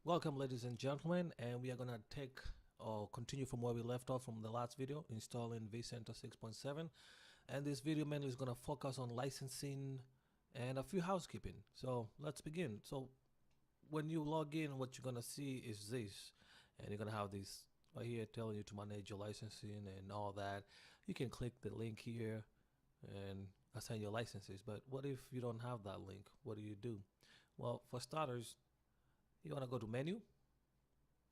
Welcome, ladies and gentlemen, and we are going to take or continue from where we left off from the last video, installing vCenter 6.7. And this video mainly is going to focus on licensing and a few housekeeping. So let's begin. So when you log in, what you're going to see is this, and you're going to have this right here telling you to manage your licensing and all that. You can click the link here and assign your licenses. But what if you don't have that link? What do? Well, for starters, you want to go to menu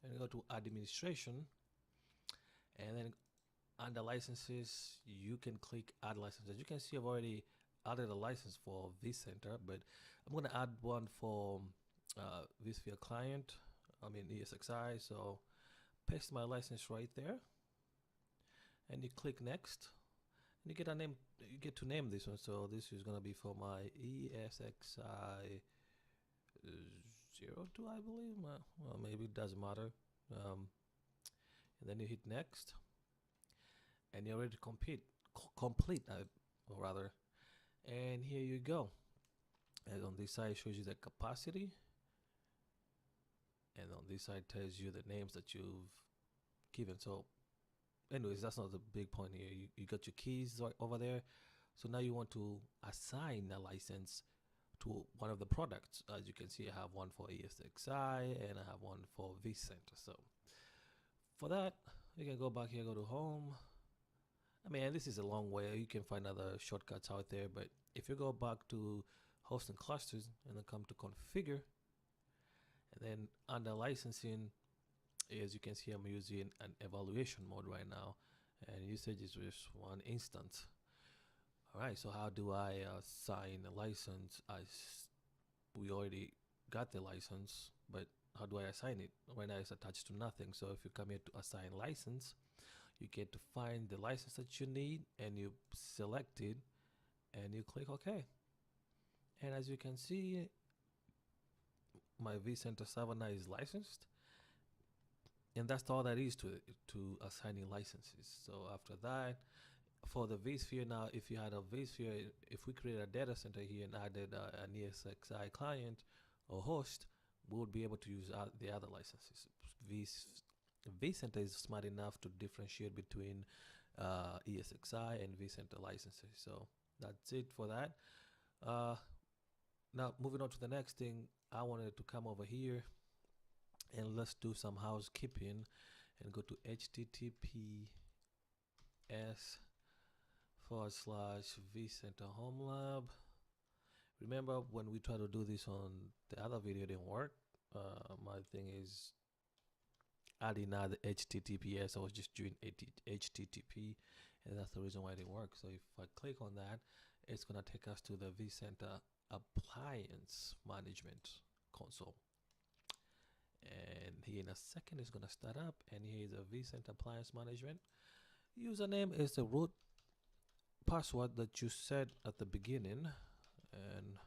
and go to administration, and then under licenses you can click add licenses. You can see I've already added a license for vCenter, but I'm going to add one for vSphere client, ESXi. So paste my license right there, and you click next, and you get a name. You get to name this one. So this is going to be for my ESXi 02, I believe. Well, maybe it doesn't matter. And then you hit next, and you're ready to complete, or rather. And here you go. And on this side, it shows you the capacity, and on this side tells you the names that you've given. So, anyways, that's not the big point here. You got your keys right over there. So now you want to assign a license to one of the products. As you can see, I have one for ESXi and I have one for vCenter. So for that, you can go back here, go to home. This is a long way. You can find other shortcuts out there, but if you go back to host and clusters and then come to configure, and then under licensing, as you can see, I'm using an evaluation mode right now, and usage is just 1 instance. All right, so how do I assign a license? We already got the license, but how do I assign it? Right now it's attached to nothing. So if you come here to assign license, you get to find the license that you need, and you select it, and you click OK. And as you can see, my vCenter server now is licensed, and that's all that is to assigning licenses. So after that, for the vSphere now, if you had a vSphere, if we create a data center here and added an ESXi client or host, we would be able to use the other licenses. vCenter is smart enough to differentiate between ESXi and vCenter licenses. So that's it for that. Now moving on to the next thing, I wanted to come over here and let's do some housekeeping and go to https:/vCenter home lab. Remember when we tried to do this on the other video, it didn't work. My thing is adding now the HTTPS. I was just doing HTTP, and that's the reason why it didn't work. So if I click on that, it's gonna take us to the vCenter appliance management console. And here in a second it's gonna start up, and here is a vCenter appliance management. Username is the root password that you set at the beginning, and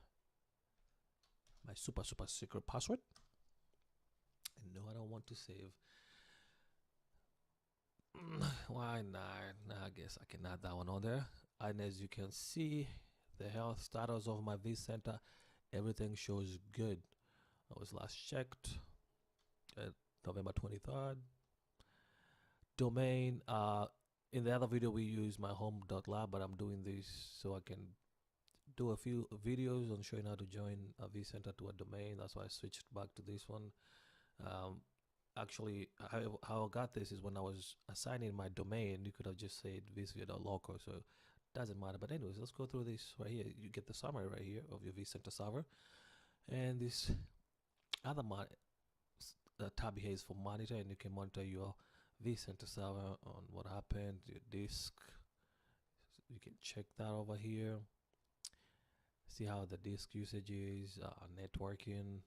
my super secret password. And no, I don't want to save. Why not? I guess I can add that one on there. And as you can see, the health status of my vCenter, everything shows good. I was last checked at November 23rd. Domain, in the other video we used my home.lab, but I'm doing this so I can do a few videos on showing how to join a vCenter to a domain. That's why I switched back to this one. Actually, how I got this is when I was assigning my domain, you could have just said vSphere.local, so it doesn't matter. But anyways, let's go through this right here. You get the summary right here of your vCenter server, and this other tab here is for monitor, and you can monitor your vCenter server on what happened, your disk. So you can check that over here, see how the disk usage is, networking.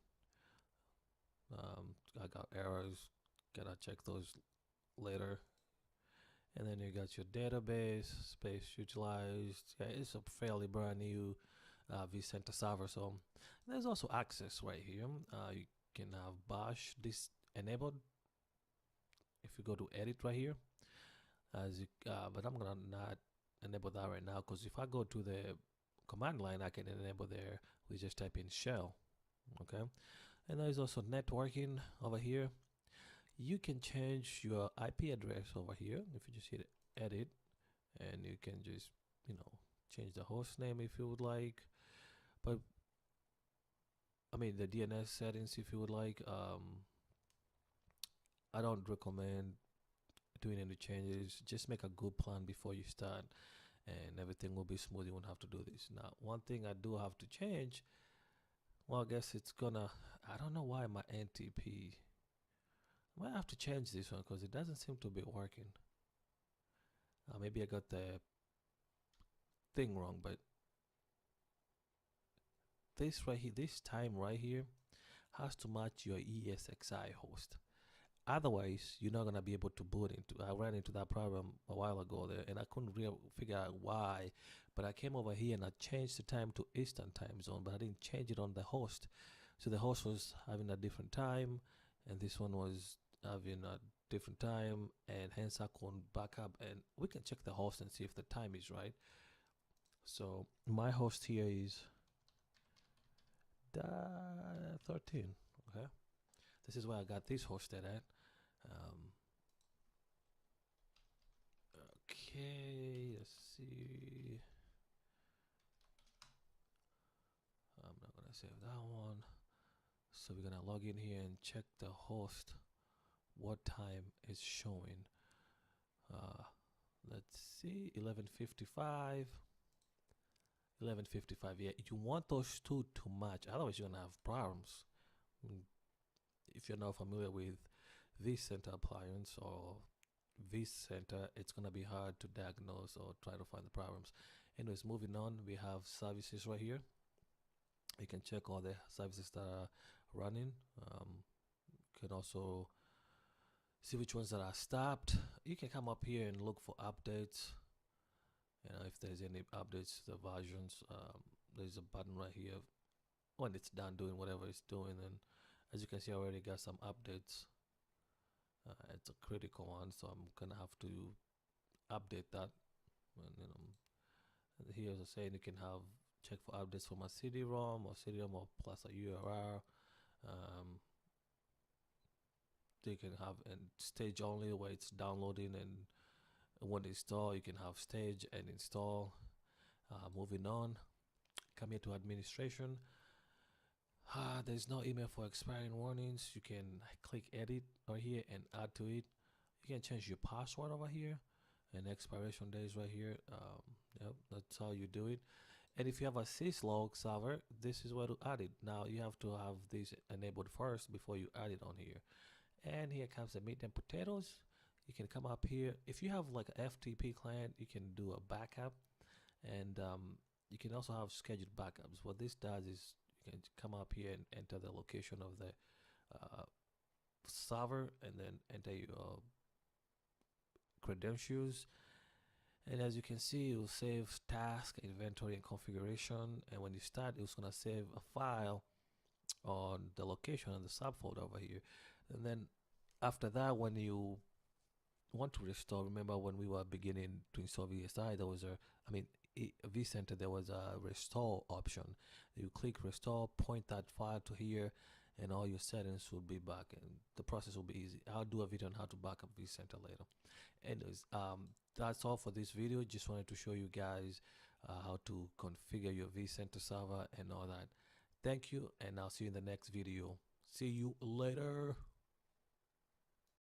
I got errors, gotta check those later. And then you got your database, space utilized. Yeah, it's a fairly brand new vCenter server. So there's also access right here. You can have bash this enabled if you go to edit right here, but I'm gonna not enable that right now, because if I go to the command line, I can enable there. We just type in shell. Okay, And there is also networking over here. You can change your IP address over here if you just hit edit, and you can just, you know, change the host name if you would like. But I mean the DNS settings if you would like. I don't recommend doing any changes. Just make a good plan before you start, and everything will be smooth. You won't have to do this. Now, one thing I do have to change. Well, I guess it's gonna. I don't know why my NTP. I might have to change this one because it doesn't seem to be working. Maybe I got the thing wrong, but this right here, this time right here, has to match your ESXi host. Otherwise, you're not gonna be able to boot into. I ran into that problem a while ago there, and I couldn't really figure out why. But I came over here and I changed the time to Eastern time zone, but I didn't change it on the host. So the host was having a different time, and this one was having a different time, and hence I couldn't back up. And we can check the host and see if the time is right. So my host here is 13. Okay, this is where I got this hosted at. Um, okay, let's see. I'm not gonna save that one. So we're gonna log in here and check the host, what time is showing. Uh, let's see, 11:55. 11:55. Yeah, you want those two to match, otherwise you're gonna have problems. If you're not familiar with vCenter appliance or vCenter, it's gonna be hard to diagnose or try to find the problems. Anyways, moving on, we have services right here. You can check all the services that are running. You can also see which ones that are stopped. You can come up here and look for updates. If there's any updates to the versions, there's a button right here when it's done doing whatever it's doing. And as you can see, I already got some updates. It's a critical one, so I'm gonna have to update that. And here's a saying you can have check for updates from a CD-ROM or plus a URL. You can have and stage only where it's downloading, and when install you can have stage and install. Moving on, come here to administration. There's no email for expiring warnings. You can click edit right here and add to it. You can change your password over here, and expiration days right here. Yep, that's how you do it. And if you have a syslog server, this is where to add it. Now you have to have this enabled first before you add it on here. And here comes the meat and potatoes. You can come up here. If you have like a FTP client, you can do a backup, and you can also have scheduled backups. What this does is you can come up here and enter the location of the server, and then enter your credentials. And as you can see, it will save task, inventory, and configuration. And when you start, it's gonna save a file on the location on the subfolder over here. And then after that, when you want to restore, remember when we were beginning to install VSI, there was vCenter, there was a restore option. You click restore, point that file to here, and all your settings will be back, and the process will be easy. I'll do a video on how to back up vCenter later. Anyways, that's all for this video. Just wanted to show you guys how to configure your vCenter server and all that. Thank you, and I'll see you in the next video. See you later.